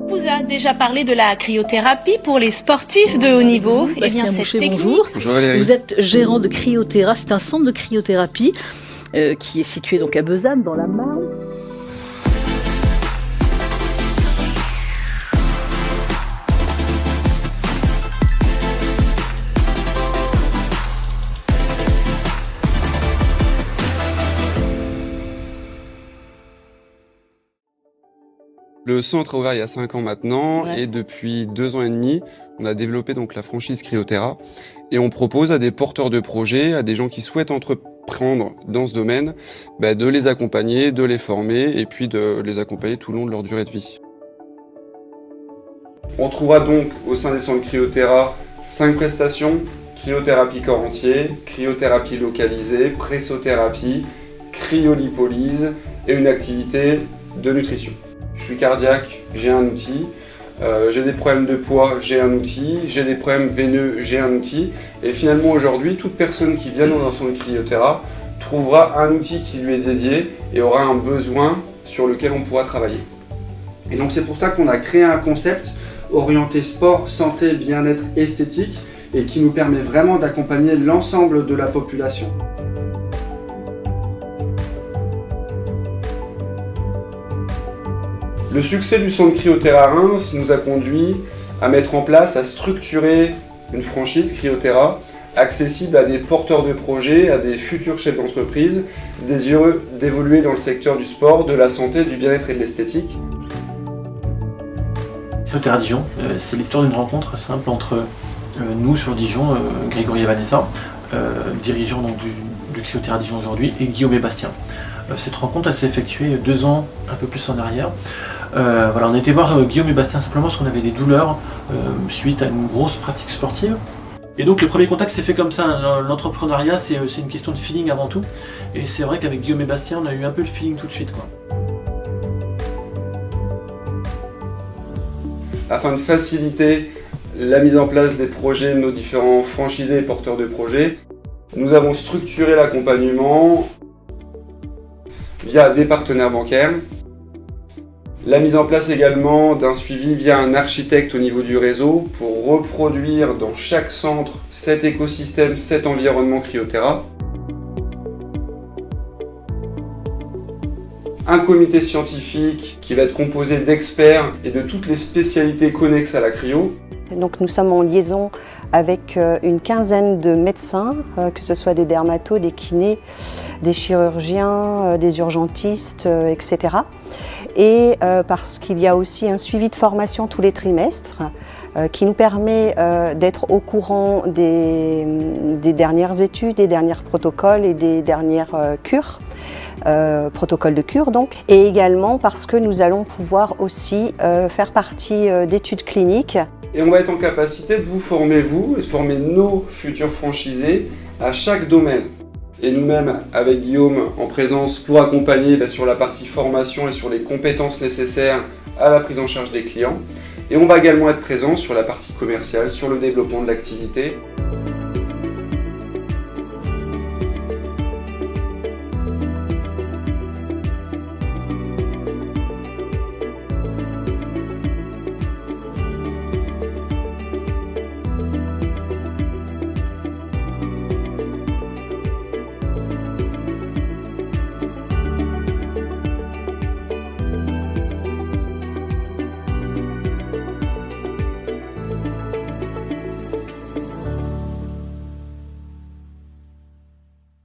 Vous a déjà parlé de la cryothérapie pour les sportifs de haut niveau. Eh bien, cette technique... Bonjour. Bonjour Valérie. Vous êtes gérant de Cryothera. C'est un centre de cryothérapie qui est situé donc à Besançon, dans la Marne. Le centre a ouvert il y a 5 ans maintenant, Ouais. et depuis 2 ans et demi, on a développé donc la franchise Cryothera, et on propose à des porteurs de projets, à des gens qui souhaitent entreprendre dans ce domaine, de les accompagner, de les former et puis de les accompagner tout le long de leur durée de vie. On trouvera donc au sein des centres Cryothera 5 prestations: cryothérapie corps entier, cryothérapie localisée, pressothérapie, cryolipolyse et une activité de nutrition. Je suis cardiaque, j'ai un outil. J'ai des problèmes de poids, j'ai un outil. J'ai des problèmes veineux, j'ai un outil. Et finalement aujourd'hui, toute personne qui vient dans un centre Cryothera trouvera un outil qui lui est dédié et aura un besoin sur lequel on pourra travailler. Et donc c'est pour ça qu'on a créé un concept orienté sport, santé, bien-être, esthétique et qui nous permet vraiment d'accompagner l'ensemble de la population. Le succès du centre Cryothera Reims nous a conduit à mettre en place, à structurer une franchise Cryothera accessible à des porteurs de projets, à des futurs chefs d'entreprise, désireux d'évoluer dans le secteur du sport, de la santé, du bien-être et de l'esthétique. Cryothera Dijon, c'est l'histoire d'une rencontre simple entre nous sur Dijon, Grégory et Vanessa, dirigeants donc, du Cryothera Dijon aujourd'hui, et Guillaume et Bastien. Cette rencontre elle s'est effectuée 2 ans, un peu plus en arrière. On était voir Guillaume et Bastien simplement parce qu'on avait des douleurs suite à une grosse pratique sportive. Et donc le premier contact s'est fait comme ça. L'entrepreneuriat c'est une question de feeling avant tout. Et c'est vrai qu'avec Guillaume et Bastien on a eu un peu le feeling tout de suite, quoi. Afin de faciliter la mise en place des projets de nos différents franchisés et porteurs de projets, nous avons structuré l'accompagnement via des partenaires bancaires. La mise en place également d'un suivi via un architecte au niveau du réseau pour reproduire dans chaque centre cet écosystème, cet environnement Cryothera. Un comité scientifique qui va être composé d'experts et de toutes les spécialités connexes à la cryo. Donc nous sommes en liaison avec une quinzaine de médecins, que ce soit des dermatos, des kinés, des chirurgiens, des urgentistes, etc. Et parce qu'il y a aussi un suivi de formation tous les trimestres qui nous permet d'être au courant des dernières études, des derniers protocoles et des dernières cures. Protocole de cure donc, et également parce que nous allons pouvoir aussi faire partie d'études cliniques. Et on va être en capacité de vous former, vous, et de former nos futurs franchisés à chaque domaine. Et nous-mêmes, avec Guillaume en présence, pour accompagner sur la partie formation et sur les compétences nécessaires à la prise en charge des clients. Et on va également être présent sur la partie commerciale, sur le développement de l'activité.